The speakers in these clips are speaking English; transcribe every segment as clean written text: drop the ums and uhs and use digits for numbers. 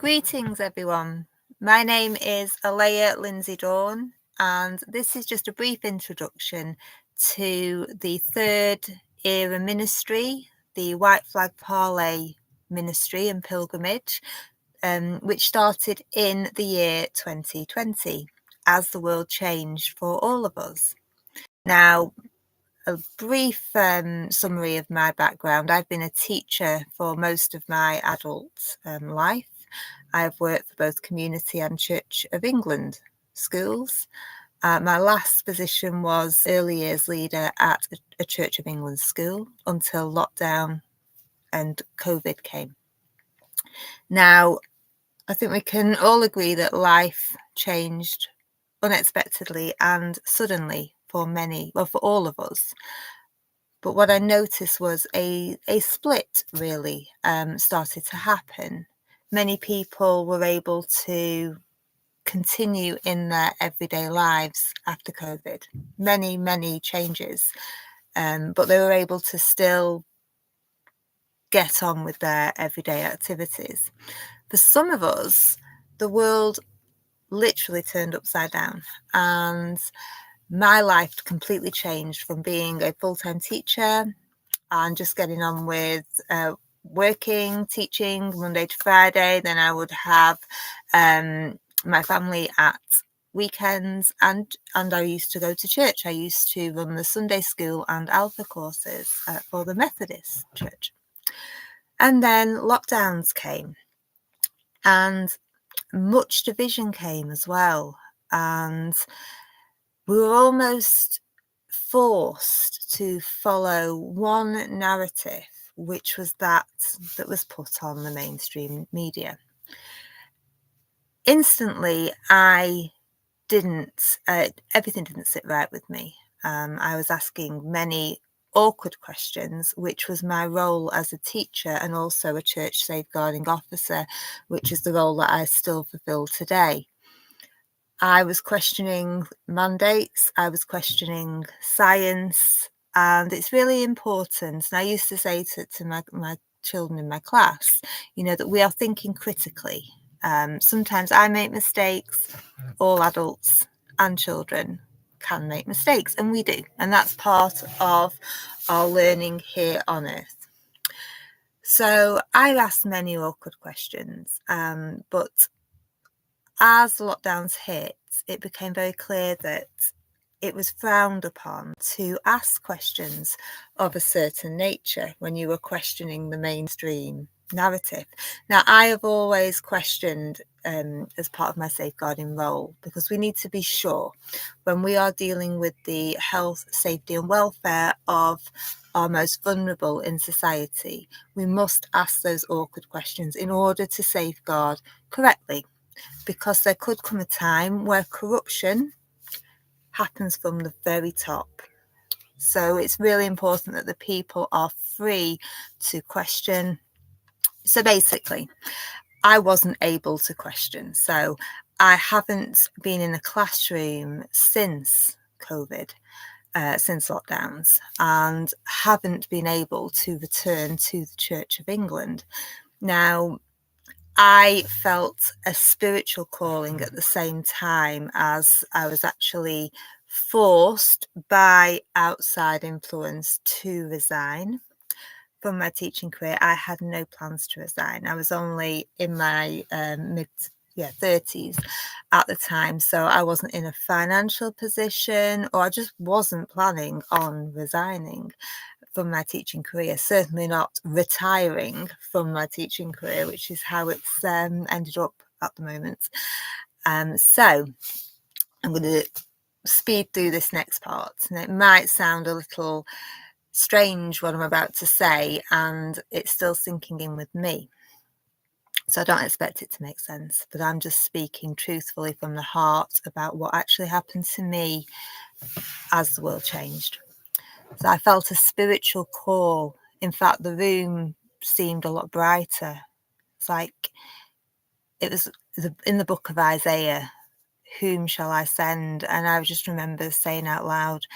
Greetings, everyone. My name is Alea Lindsay Dawn, and this is just a brief introduction to the third era ministry, the White Flag Parley ministry and pilgrimage, which started in the year 2020 as the world changed for all of us. Now, a brief summary of my background. I've been a teacher for most of my adult life. I've worked for both Community and Church of England schools. My last position was early years leader at a Church of England school until lockdown and COVID came. Now, I think we can all agree that life changed unexpectedly and suddenly for all of us. But what I noticed was a split really started to happen. Many people were able to continue in their everyday lives after COVID. Many changes, but they were able to still get on with their everyday activities. For some of us, the world literally turned upside down, and my life completely changed from being a full-time teacher and just getting on with working, teaching Monday to Friday. Then I would have my family at weekends, and I used to go to church. I used to run the Sunday school and Alpha courses for the Methodist Church. And then lockdowns came, and much division came as well. And we were almost forced to follow one narrative, which was that was put on the mainstream media. Instantly, everything didn't sit right with me. I was asking many awkward questions, which was my role as a teacher and also a church safeguarding officer, which is the role that I still fulfill today. I was questioning mandates, I was questioning science, and it's really important. And I used to say to my children in my class, that we are thinking critically. Sometimes I make mistakes. All adults and children can make mistakes, and we do. And that's part of our learning here on earth. So I asked many awkward questions, but as lockdowns hit, it became very clear that it was frowned upon to ask questions of a certain nature when you were questioning the mainstream narrative. Now, I have always questioned as part of my safeguarding role, because we need to be sure when we are dealing with the health, safety and welfare of our most vulnerable in society, we must ask those awkward questions in order to safeguard correctly, because there could come a time where corruption happens from the very top. So it's really important that the people are free to question. So basically, I wasn't able to question. So I haven't been in a classroom since COVID, since lockdowns, and haven't been able to return to the Church of England. Now, I felt a spiritual calling at the same time as I was actually forced by outside influence to resign from my teaching career. I had no plans to resign. I was only in my mid-30s at the time, so I wasn't in a financial position, or I just wasn't planning on resigning from my teaching career, certainly not retiring from my teaching career, which is how it's ended up at the moment. So I'm going to speed through this next part, and it might sound a little strange what I'm about to say, and it's still sinking in with me. So I don't expect it to make sense, but I'm just speaking truthfully from the heart about what actually happened to me as the world changed. So I felt a spiritual call. In fact, the room seemed a lot brighter. It's like it was in the book of Isaiah, whom shall I send? And I just remember saying out loud,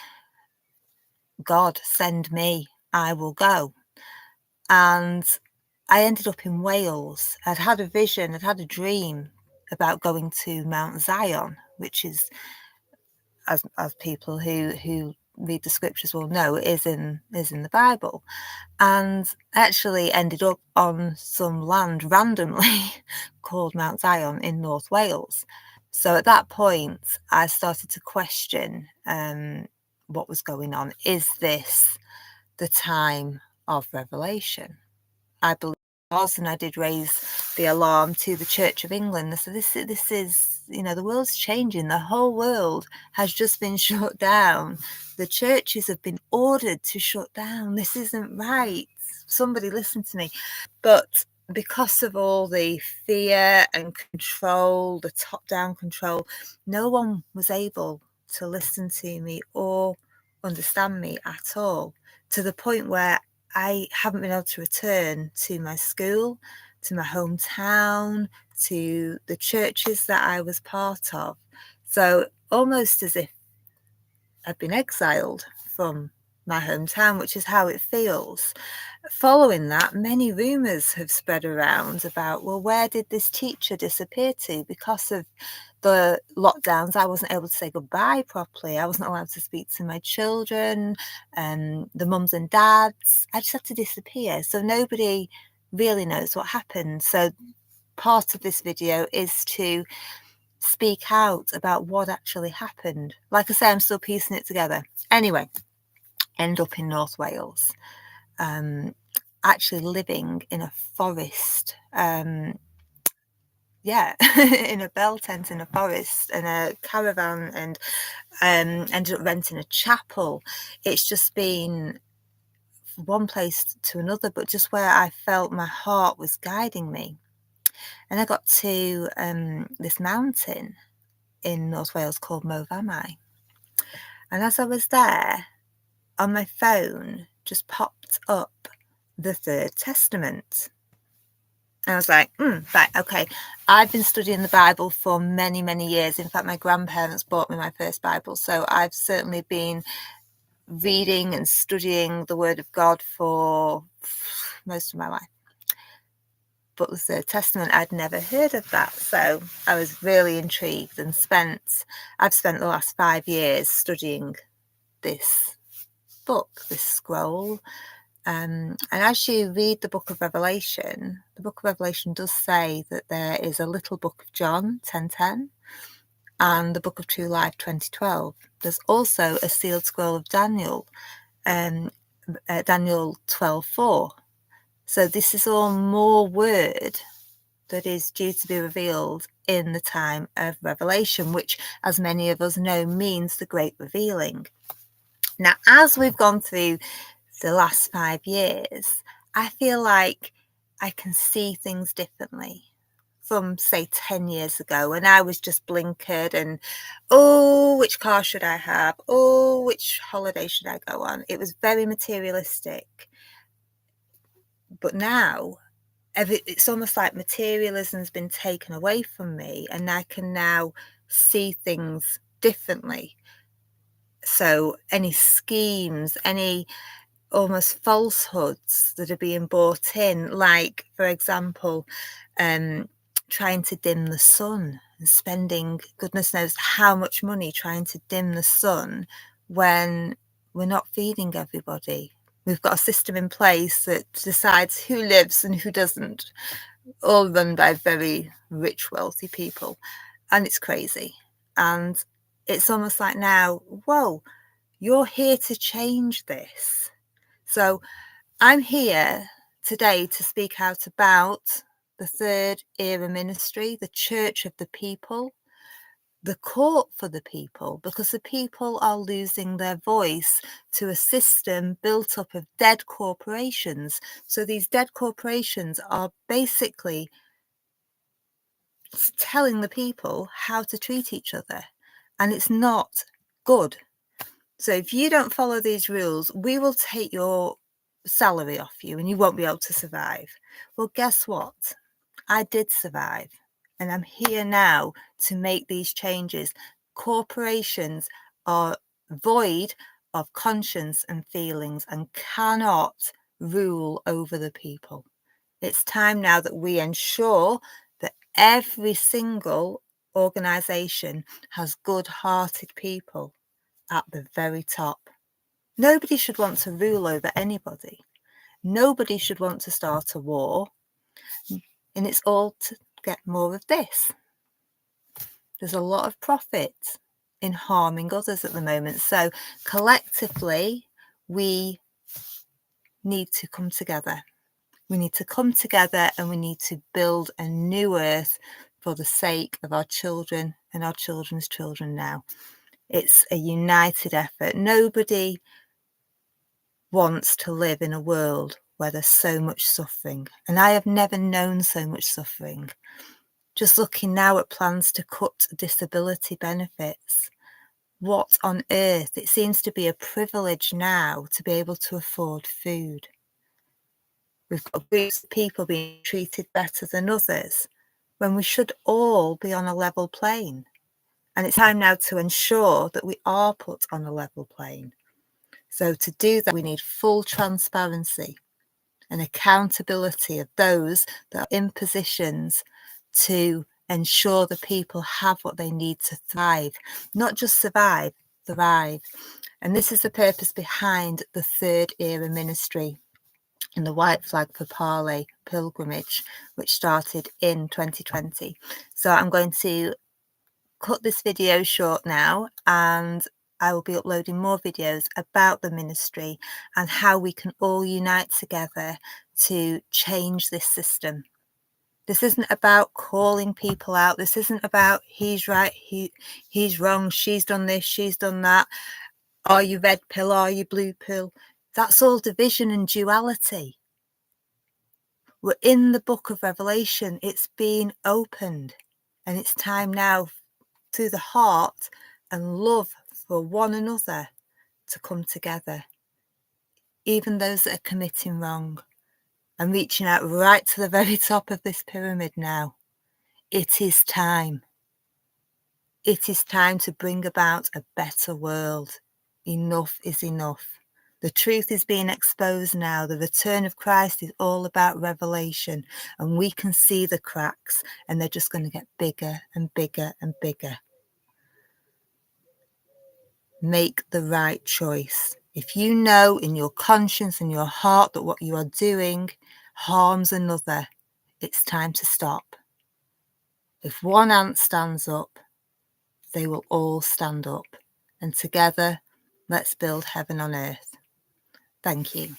God, send me, I will go. And I ended up in Wales. I'd had a vision, I'd had a dream about going to Mount Zion, which is, as people who read the scriptures will know, is in the Bible. And actually ended up on some land randomly called Mount Zion in North Wales. So at that point, I started to question what was going on. Is this the time of revelation? I believe it was, and I did raise the alarm to the Church of England. So this is, the world's changing. The whole world has just been shut down. The churches have been ordered to shut down. This isn't right. Somebody listen to me. But because of all the fear and control, the top-down control, no one was able to listen to me or understand me at all, to the point where I haven't been able to return to my school, to my hometown, to the churches that I was part of. So almost as if I've been exiled from my hometown, which is how it feels. Following that, many rumours have spread around about, well, where did this teacher disappear to? Because of the lockdowns, I wasn't able to say goodbye properly. I wasn't allowed to speak to my children and the mums and dads. I just had to disappear. So nobody really knows what happened. So part of this video is to speak out about what actually happened. Like I say, I'm still piecing it together. Anyway, end up in North Wales, actually living in a forest, in a bell tent in a forest, in a caravan, and ended up renting a chapel. It's just been one place to another, but just where I felt my heart was guiding me. And I got to this mountain in North Wales called Movamai. And as I was there, on my phone just popped up the Third Testament. And I was like, right, okay. I've been studying the Bible for many, many years. In fact, my grandparents bought me my first Bible. So I've certainly been reading and studying the Word of God for most of my life. But the Third Testament, I'd never heard of that. So I was really intrigued and I've spent the last 5 years studying this book, this scroll. And as you read the book of Revelation does say that there is a little book of John 10:10 and the book of True Life 20:12. There's also a sealed scroll of Daniel, Daniel 12:4. So this is all more word that is due to be revealed in the time of Revelation, which, as many of us know, means the great revealing. Now, as we've gone through the last 5 years, I feel like I can see things differently from, say, 10 years ago when I was just blinkered and, oh, which car should I have? Oh, which holiday should I go on? It was very materialistic. But now, it's almost like materialism's been taken away from me and I can now see things differently. So any schemes, any almost falsehoods that are being brought in, like, for example, trying to dim the sun and spending goodness knows how much money trying to dim the sun when we're not feeding everybody. We've got a system in place that decides who lives and who doesn't, all run by very rich, wealthy people. And it's crazy. And it's almost like now, whoa, you're here to change this. So I'm here today to speak out about the third era ministry, the church of the people, the court for the people, because the people are losing their voice to a system built up of dead corporations. So these dead corporations are basically telling the people how to treat each other, and it's not good. So if you don't follow these rules, we will take your salary off you and you won't be able to survive. Well, guess what? I did survive, and I'm here now to make these changes. Corporations are void of conscience and feelings and cannot rule over the people. It's time now that we ensure that every single organisation has good-hearted people at the very top. Nobody should want to rule over anybody. Nobody should want to start a war. And it's all to get more of this. There's a lot of profit in harming others at the moment. So collectively, we need to come together. We need to come together and we need to build a new earth for the sake of our children and our children's children now. It's a united effort. Nobody wants to live in a world where there's so much suffering. And I have never known so much suffering. Just looking now at plans to cut disability benefits. What on earth? It seems to be a privilege now to be able to afford food. We've got groups of people being treated better than others when we should all be on a level plane. And it's time now to ensure that we are put on a level plane. So to do that, we need full transparency and accountability of those that are in positions to ensure the people have what they need to thrive, not just survive, thrive. And this is the purpose behind the Third Era Ministry and the White Flag for Parley pilgrimage, which started in 2020. So I'm going to cut this video short now, and I will be uploading more videos about the ministry and how we can all unite together to change this system. This isn't about calling people out. This isn't about he's right, he's wrong, she's done this, she's done that. Are you red pill? Are you blue pill? That's all division and duality. We're in the book of Revelation. It's been opened, and it's time now through the heart and love for one another to come together. Even those that are committing wrong. I'm reaching out right to the very top of this pyramid now. It is time. It is time to bring about a better world. Enough is enough. The truth is being exposed now. The return of Christ is all about revelation, and we can see the cracks, and they're just going to get bigger and bigger and bigger. Make the right choice. If you know in your conscience and your heart that what you are doing harms another, it's time to stop. If one ant stands up, they will all stand up. And together, let's build heaven on earth. Thank you.